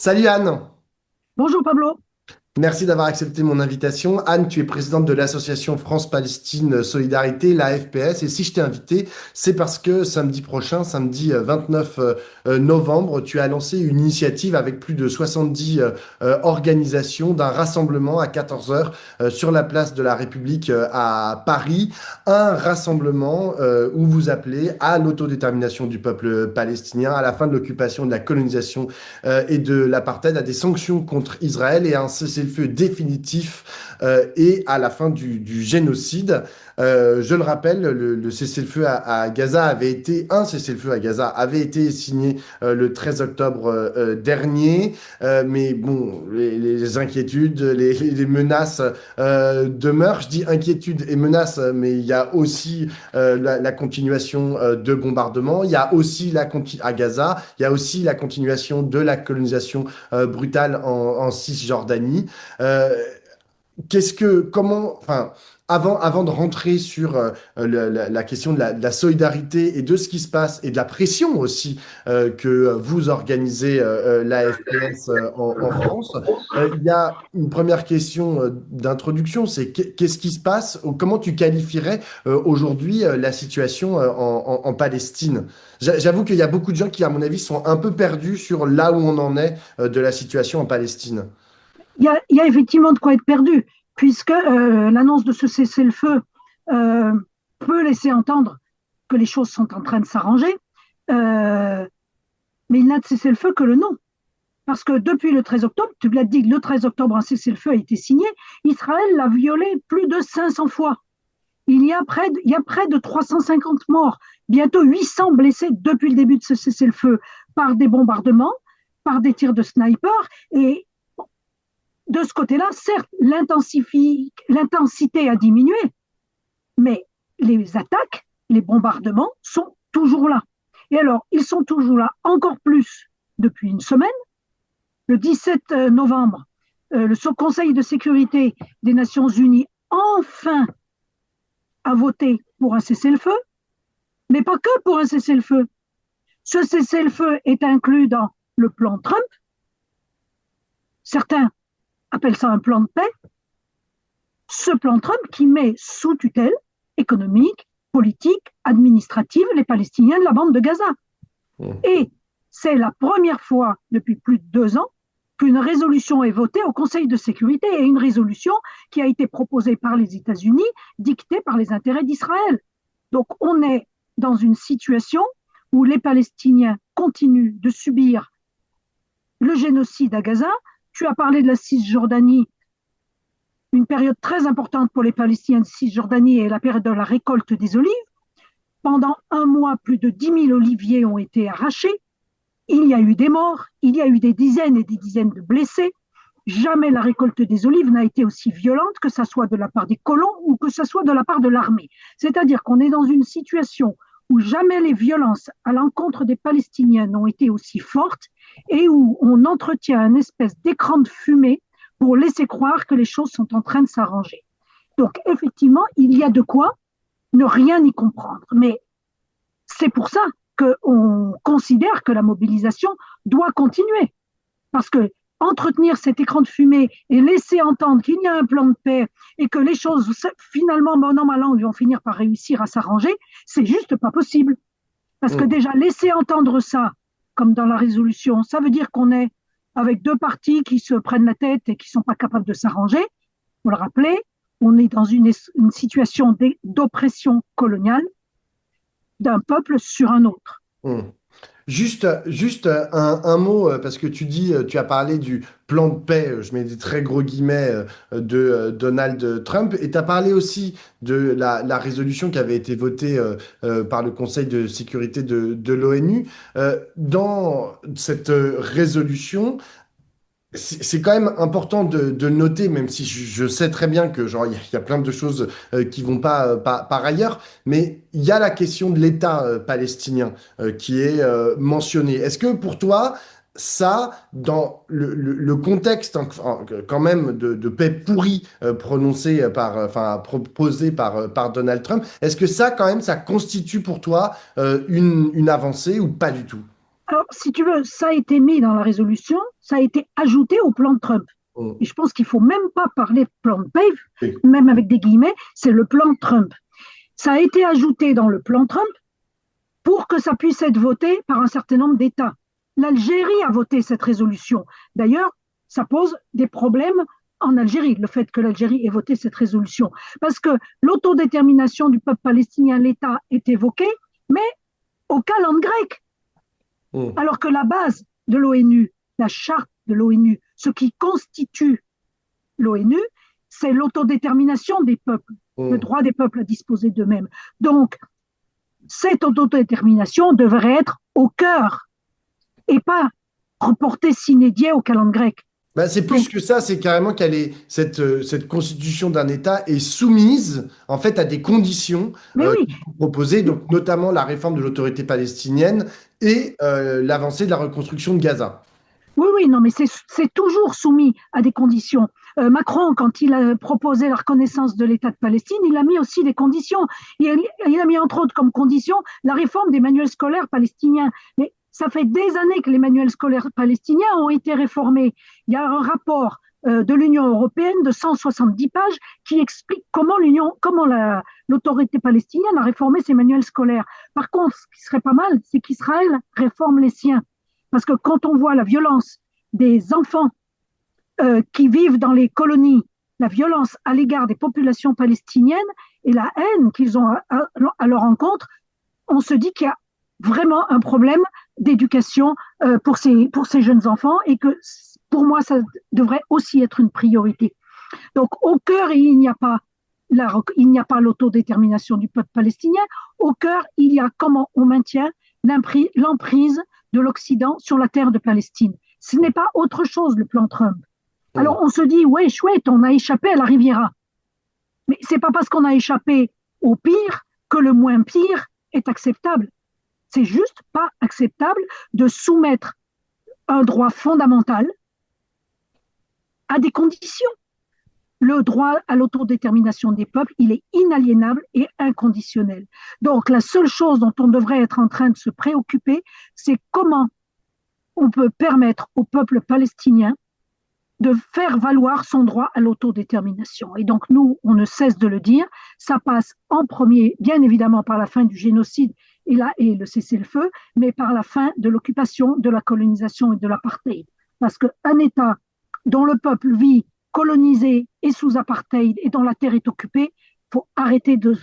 Salut Anne, Bonjour Pablo. merci d'avoir accepté mon invitation. Anne, tu es présidente de l'association France-Palestine Solidarité, la FPS, et si je t'ai invité, c'est parce que samedi prochain, samedi 29 novembre, tu as lancé une initiative avec plus de 70 organisations d'un rassemblement à 14 heures sur la place de la République à Paris, un rassemblement où vous appelez à l'autodétermination du peuple palestinien, à la fin de l'occupation, de la colonisation et de l'apartheid, à des sanctions contre Israël et à un cessez-le-feu définitif et à la fin du génocide. Je le rappelle, le cessez-le-feu à Gaza avait été, un cessez-le-feu à Gaza avait été signé le 13 octobre dernier, mais bon, les inquiétudes, les menaces demeurent. Je dis inquiétudes et menaces, mais il y a aussi la continuation de bombardements, il y a aussi à Gaza, il y a aussi la continuation de la colonisation brutale en Cisjordanie. Euh, enfin, avant de rentrer sur la question de la solidarité et de ce qui se passe et de la pression aussi que vous organisez la FPS en France, il y a une première question d'introduction, c'est qu'est-ce qui se passe, ou comment tu qualifierais aujourd'hui la situation en Palestine? J'avoue qu'il y a beaucoup de gens qui, à mon avis, sont un peu perdus sur là où on en est de la situation en Palestine. Il y a effectivement de quoi être perdu, puisque l'annonce de ce cessez-le-feu euh, peut laisser entendre que les choses sont en train de s'arranger, euh, mais il n'a de cessez-le-feu que le nom. Parce que depuis le 13 octobre, tu l'as dit, le 13 octobre, un cessez-le-feu a été signé, Israël l'a violé plus de 500 fois. Il y a près de 350 morts, bientôt 800 blessés depuis le début de ce cessez-le-feu, par des bombardements, par des tirs de sniper, et de ce côté-là, certes, l'intensité a diminué, mais les attaques, les bombardements sont toujours là. Et alors, ils sont toujours là encore plus depuis une semaine. Le 17 novembre, le Conseil de sécurité des Nations Unies enfin a voté pour un cessez-le-feu, mais pas que pour un cessez-le-feu. Ce cessez-le-feu est inclus dans le plan Trump. Certains appellent ça un plan de paix. Ce plan Trump qui met sous tutelle économique, politique, administrative les Palestiniens de la bande de Gaza. Mm. Et c'est la première fois depuis plus de 2 ans qu'une résolution est votée au Conseil de sécurité et une résolution qui a été proposée par les États-Unis, dictée par les intérêts d'Israël. Donc on est dans une situation où les Palestiniens continuent de subir le génocide à Gaza. Tu as parlé de la Cisjordanie, une période très importante pour les Palestiniens de Cisjordanie est la période de la récolte des olives. Pendant un mois, plus de 10 000 oliviers ont été arrachés. Il y a eu des morts, il y a eu des dizaines et des dizaines de blessés. Jamais la récolte des olives n'a été aussi violente, que ce soit de la part des colons ou que ce soit de la part de l'armée. C'est-à-dire qu'on est dans une situation où jamais les violences à l'encontre des Palestiniens n'ont été aussi fortes et où on entretient une espèce d'écran de fumée pour laisser croire que les choses sont en train de s'arranger. Donc effectivement, il y a de quoi ne rien y comprendre. Mais c'est pour ça qu'on considère que la mobilisation doit continuer. Parce que entretenir cet écran de fumée et laisser entendre qu'il y a un plan de paix et que les choses, finalement, bon an, mal an, vont finir par réussir à s'arranger, c'est juste pas possible. Parce que Mm. déjà, laisser entendre ça, comme dans la résolution, ça veut dire qu'on est avec deux partis qui se prennent la tête et qui ne sont pas capables de s'arranger. Vous le rappelez, on est dans une situation d'oppression coloniale d'un peuple sur un autre. Mm. Juste un mot, parce que tu dis, tu as parlé du plan de paix, je mets des très gros guillemets, de Donald Trump, et tu as parlé aussi de la résolution qui avait été votée par le Conseil de sécurité de l'ONU. Dans cette résolution, c'est quand même important de noter, même si je sais très bien que genre il y a plein de choses qui vont pas par ailleurs, mais il y a la question de l'État palestinien qui est mentionnée. Est-ce que pour toi, ça, dans le contexte quand même de paix pourrie prononcée enfin proposée par Donald Trump, est-ce que ça quand même ça constitue pour toi une avancée ou pas du tout? Alors, si tu veux, ça a été mis dans la résolution, ça a été ajouté au plan de Trump. Et Mm. je pense qu'il ne faut même pas parler de plan de PAVE, Oui. même avec des guillemets, c'est le plan de Trump. Ça a été ajouté dans le plan Trump pour que ça puisse être voté par un certain nombre d'États. L'Algérie a voté cette résolution. D'ailleurs, ça pose des problèmes en Algérie, le fait que l'Algérie ait voté cette résolution. Parce que l'autodétermination du peuple palestinien, l'État, est évoquée, mais au calendrier grec. Mm. Alors que la base de l'ONU, la charte de l'ONU, ce qui constitue l'ONU, c'est l'autodétermination des peuples, le Mm. droit des peuples à disposer d'eux-mêmes. Donc, cette autodétermination devrait être au cœur et pas reportée sine die au calendrier grec. Bah, c'est plus Donc, que ça, c'est carrément cette constitution d'un État est soumise en fait à des conditions mais oui, qui sont proposées, donc notamment la réforme de l'autorité palestinienne et l'avancée de la reconstruction de Gaza. oui, oui, non, mais c'est toujours soumis à des conditions. Macron, quand il a proposé la reconnaissance de l'État de Palestine, il a mis aussi des conditions. Il a mis entre autres comme condition la réforme des manuels scolaires palestiniens. Mais ça fait des années que les manuels scolaires palestiniens ont été réformés. Il y a un rapport de l'Union européenne de 170 pages qui explique comment l'autorité palestinienne a réformé ses manuels scolaires. Par contre, ce qui serait pas mal, c'est qu'Israël réforme les siens. Parce que quand on voit la violence des enfants qui vivent dans les colonies, la violence à l'égard des populations palestiniennes et la haine qu'ils ont à leur encontre, on se dit qu'il y a vraiment un problème d'éducation pour ces jeunes enfants et que pour moi, ça devrait aussi être une priorité. Donc, au cœur, il n'y a pas il n'y a pas l'autodétermination du peuple palestinien. Au cœur, il y a comment on maintient l'emprise de l'Occident sur la terre de Palestine. Ce n'est pas autre chose le plan Trump. Mm. Alors on se dit, ouais, chouette, on a échappé à la Riviera. Mais c'est pas parce qu'on a échappé au pire que le moins pire est acceptable. C'est juste pas acceptable de soumettre un droit fondamental à des conditions. Le droit à l'autodétermination des peuples, il est inaliénable et inconditionnel. Donc la seule chose dont on devrait être en train de se préoccuper, c'est comment on peut permettre au peuple palestinien de faire valoir son droit à l'autodétermination. Et donc nous, on ne cesse de le dire, ça passe en premier, bien évidemment, par la fin du génocide et le cessez-le-feu, mais par la fin de l'occupation, de la colonisation et de l'apartheid. Parce qu'un État dont le peuple vit colonisé et sous apartheid et dont la terre est occupée, il faut arrêter de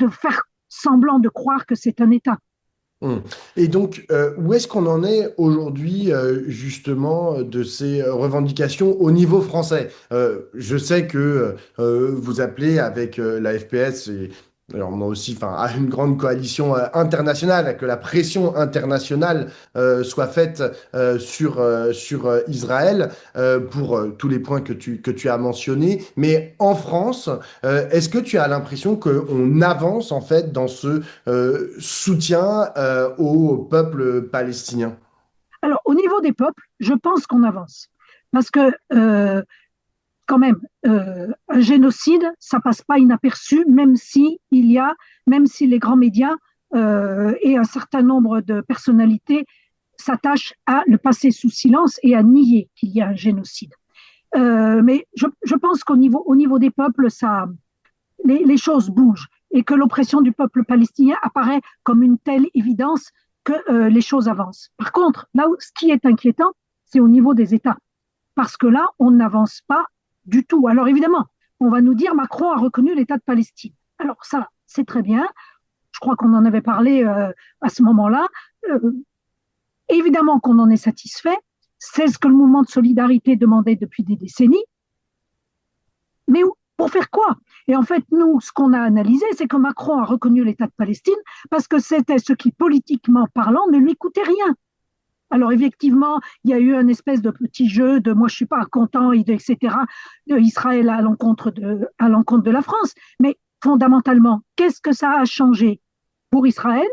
faire semblant de croire que c'est un État. Mm. Et donc, où est-ce qu'on en est aujourd'hui, justement, de ces revendications au niveau français? Je sais que vous appelez avec la FPS et alors moi aussi, enfin, à une grande coalition internationale, que la pression internationale soit faite sur Israël pour tous les points que tu as mentionnés. Mais en France, est-ce que tu as l'impression qu'on avance en fait dans ce soutien au peuple palestinien? Alors, au niveau des peuples, je pense qu'on avance. Parce que quand même, un génocide, ça passe pas inaperçu, même si les grands médias et un certain nombre de personnalités s'attachent à le passer sous silence et à nier qu'il y a un génocide. Mais je pense au niveau des peuples, les choses bougent et que l'oppression du peuple palestinien apparaît comme une telle évidence que les choses avancent. Par contre, là où, ce qui est inquiétant, c'est au niveau des États. Parce que là, on n'avance pas du tout. Alors évidemment, on va nous dire Macron a reconnu l'État de Palestine. Alors ça, c'est très bien. Je crois qu'on en avait parlé à ce moment-là. Euh, Évidemment qu'on en est satisfait. C'est ce que le mouvement de solidarité demandait depuis des décennies. Mais pour faire quoi? Et en fait, nous, ce qu'on a analysé, c'est que Macron a reconnu l'État de Palestine parce que c'était ce qui, politiquement parlant, ne lui coûtait rien. Alors effectivement, il y a eu un espèce de petit jeu de moi je suis pas content, etc. Israël à l'encontre de la France. Mais fondamentalement, qu'est-ce que ça a changé pour Israël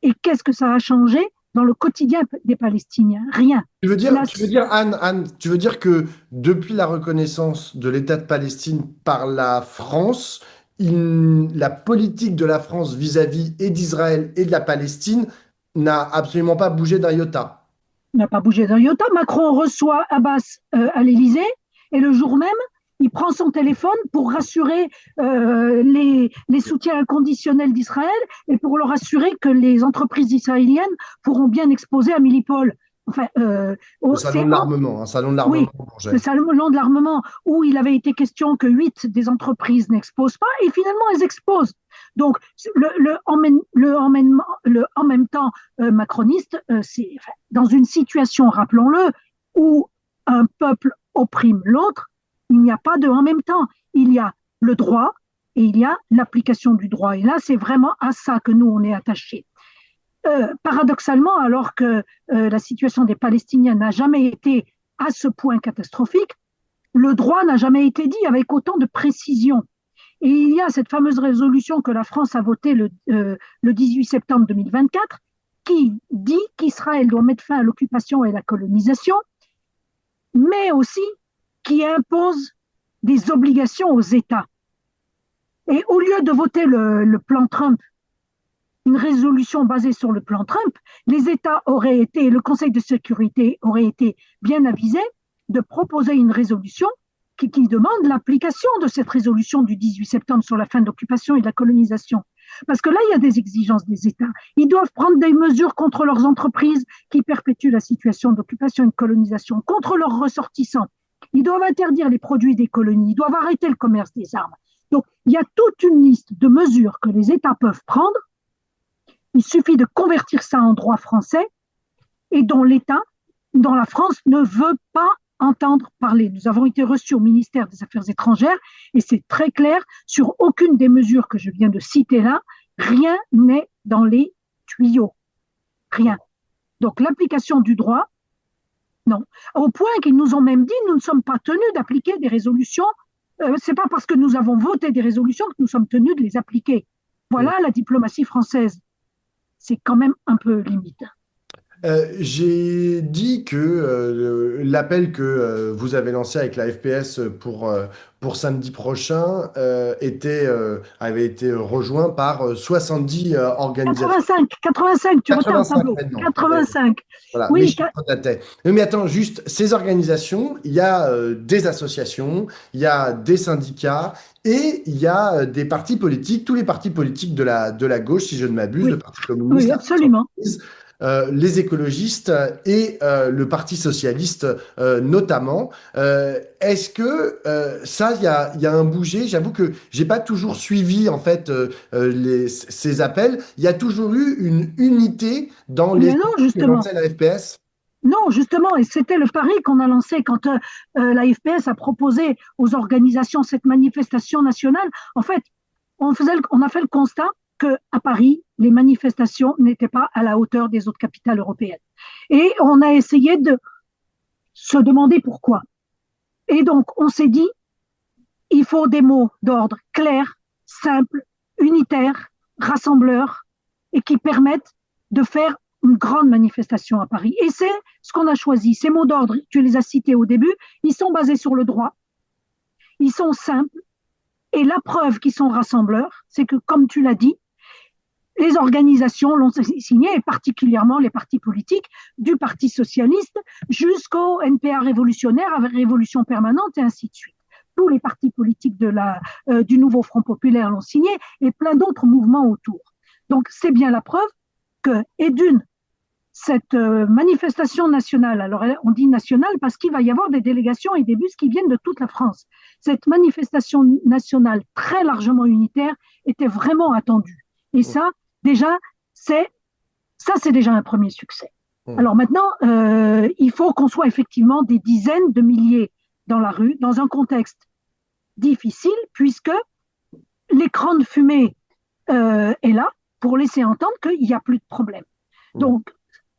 et qu'est-ce que ça a changé dans le quotidien des Palestiniens? Rien. Là, Tu veux dire, Anne, tu veux dire que depuis la reconnaissance de l'État de Palestine par la France, la politique de la France vis-à-vis et d'Israël et de la Palestine n'a absolument pas bougé d'un iota. n'a pas bougé d'un iota. Macron reçoit Abbas à l'Élysée et le jour même, il prend son téléphone pour rassurer les soutiens inconditionnels d'Israël et pour leur assurer que les entreprises israéliennes pourront bien exposer à Millipol. Enfin, Le salon de l'armement, un salon de l'armement oui, au le Bourget. salon de l'armement, où il avait été question que 8 des entreprises n'exposent pas, et finalement elles exposent. Donc, le en même temps macroniste, c'est enfin, dans une situation, rappelons-le, où un peuple opprime l'autre, il n'y a pas de en même temps. Il y a le droit et il y a l'application du droit. Et là, c'est vraiment à ça que nous, on est attachés. Paradoxalement, alors que la situation des Palestiniens n'a jamais été à ce point catastrophique, le droit n'a jamais été dit avec autant de précision. Et il y a cette fameuse résolution que la France a votée le 18 septembre 2024 qui dit qu'Israël doit mettre fin à l'occupation et à la colonisation, mais aussi qui impose des obligations aux États. Et au lieu de voter le plan Trump, une résolution basée sur le plan Trump, les États auraient été, le Conseil de sécurité aurait été bien avisé de proposer une résolution qui demande l'application de cette résolution du 18 septembre sur la fin de l'occupation et de la colonisation. Parce que là, il y a des exigences des États. Ils doivent prendre des mesures contre leurs entreprises qui perpétuent la situation d'occupation et de colonisation, contre leurs ressortissants. Ils doivent interdire les produits des colonies, ils doivent arrêter le commerce des armes. Donc, il y a toute une liste de mesures que les États peuvent prendre. Il suffit de convertir ça en droit français et dont l'État, dont la France ne veut pas entendre parler. Nous avons été reçus au ministère des Affaires étrangères et c'est très clair, sur aucune des mesures que je viens de citer là, rien n'est dans les tuyaux. Rien. Donc l'application du droit, non. Au point qu'ils nous ont même dit, nous ne sommes pas tenus d'appliquer des résolutions. C'est pas parce que nous avons voté des résolutions que nous sommes tenus de les appliquer. Voilà la diplomatie française. C'est quand même un peu limite. J'ai dit que l'appel que vous avez lancé avec la FPS pour samedi prochain avait été rejoint par 70 organisations. 85, tu retardes 85 Pablo. maintenant. 85. Voilà, mes Oui, chiffres dataient. Mais attends, juste, ces organisations, il y a des associations, il y a des syndicats et il y a des partis politiques, tous les partis politiques de la gauche, si je ne m'abuse, le oui, Parti communiste, oui, la France absolument. insoumise, les écologistes et le Parti socialiste notamment. Est-ce que ça, il y a un bougé? J'avoue que j'ai pas toujours suivi en fait ces appels. Il y a toujours eu une unité dans les Mais non, que justement. lançait la FPS. Non, justement, et c'était le pari qu'on a lancé quand la FPS a proposé aux organisations cette manifestation nationale. En fait, on a fait le constat qu'à Paris, les manifestations n'étaient pas à la hauteur des autres capitales européennes. Et on a essayé de se demander pourquoi. Et donc, on s'est dit, il faut des mots d'ordre clairs, simples, unitaires, rassembleurs, et qui permettent de faire une grande manifestation à Paris. Et c'est ce qu'on a choisi. Ces mots d'ordre, tu les as cités au début, ils sont basés sur le droit, ils sont simples, et la preuve qu'ils sont rassembleurs, c'est que, comme tu l'as dit, les organisations l'ont signé, et particulièrement les partis politiques, du Parti socialiste jusqu'au NPA révolutionnaire, avec Révolution permanente, et ainsi de suite. Tous les partis politiques du nouveau Front populaire l'ont signé, et plein d'autres mouvements autour. Donc c'est bien la preuve que, et d'une, cette manifestation nationale, alors on dit nationale parce qu'il va y avoir des délégations et des bus qui viennent de toute la France. Cette manifestation nationale très largement unitaire était vraiment attendue. Et ça, déjà, c'est déjà un premier succès. Alors maintenant, il faut qu'on soit effectivement des dizaines de milliers dans la rue, dans un contexte difficile, puisque l'écran de fumée est là pour laisser entendre qu'il n'y a plus de problème. Donc,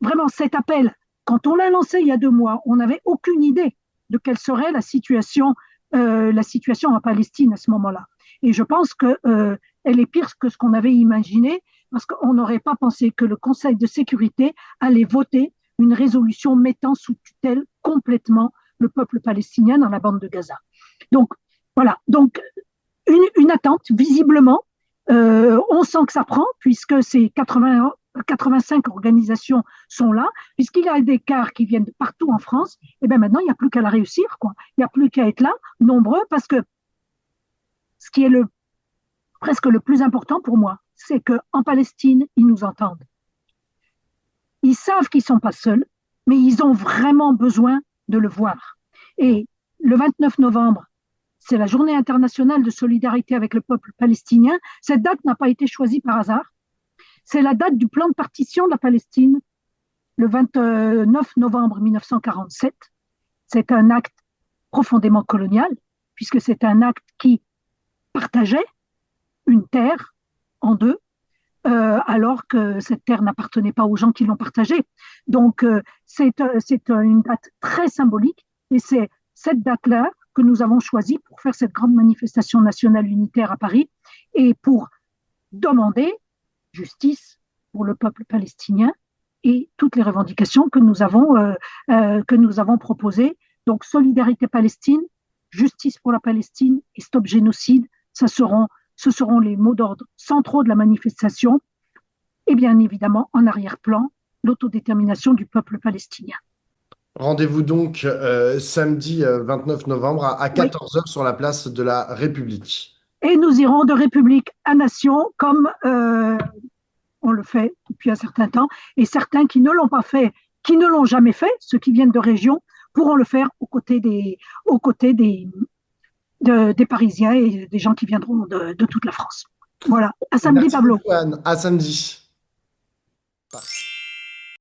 vraiment, cet appel, quand on l'a lancé il y a 2 mois, on n'avait aucune idée de quelle serait la situation en Palestine à ce moment-là. Et je pense qu'elle est pire que ce qu'on avait imaginé, parce qu'on n'aurait pas pensé que le Conseil de sécurité allait voter une résolution mettant sous tutelle complètement le peuple palestinien dans la bande de Gaza. Donc, voilà. Donc, une attente, visiblement. On sent que ça prend, puisque c'est 80 85 organisations sont là, puisqu'il y a des cars qui viennent de partout en France, et bien maintenant, il n'y a plus qu'à la réussir, quoi. Il n'y a plus qu'à être là, nombreux, parce que ce qui est presque le plus important pour moi, c'est qu'en Palestine, ils nous entendent. Ils savent qu'ils ne sont pas seuls, mais ils ont vraiment besoin de le voir. Et le 29 novembre, c'est la journée internationale de solidarité avec le peuple palestinien. Cette date n'a pas été choisie par hasard. C'est la date du plan de partition de la Palestine, le 29 novembre 1947. C'est un acte profondément colonial, puisque c'est un acte qui partageait une terre en deux, alors que cette terre n'appartenait pas aux gens qui l'ont partagée. Donc, c'est une date très symbolique, et c'est cette date-là que nous avons choisie pour faire cette grande manifestation nationale unitaire à Paris, et pour demander justice pour le peuple palestinien et toutes les revendications que nous avons proposées. Donc, solidarité Palestine, justice pour la Palestine et stop génocide, ce seront les mots d'ordre centraux de la manifestation. Et bien évidemment, en arrière-plan, l'autodétermination du peuple palestinien. Rendez-vous donc samedi 29 novembre à Oui. 14 heures sur la place de la République. Et nous irons de république à nation, comme on le fait depuis un certain temps. Et certains qui ne l'ont pas fait, qui ne l'ont jamais fait, ceux qui viennent de région, pourront le faire aux côtés des Parisiens et des gens qui viendront de toute la France. Voilà. À samedi, Merci Pablo. beaucoup, Anne. À samedi.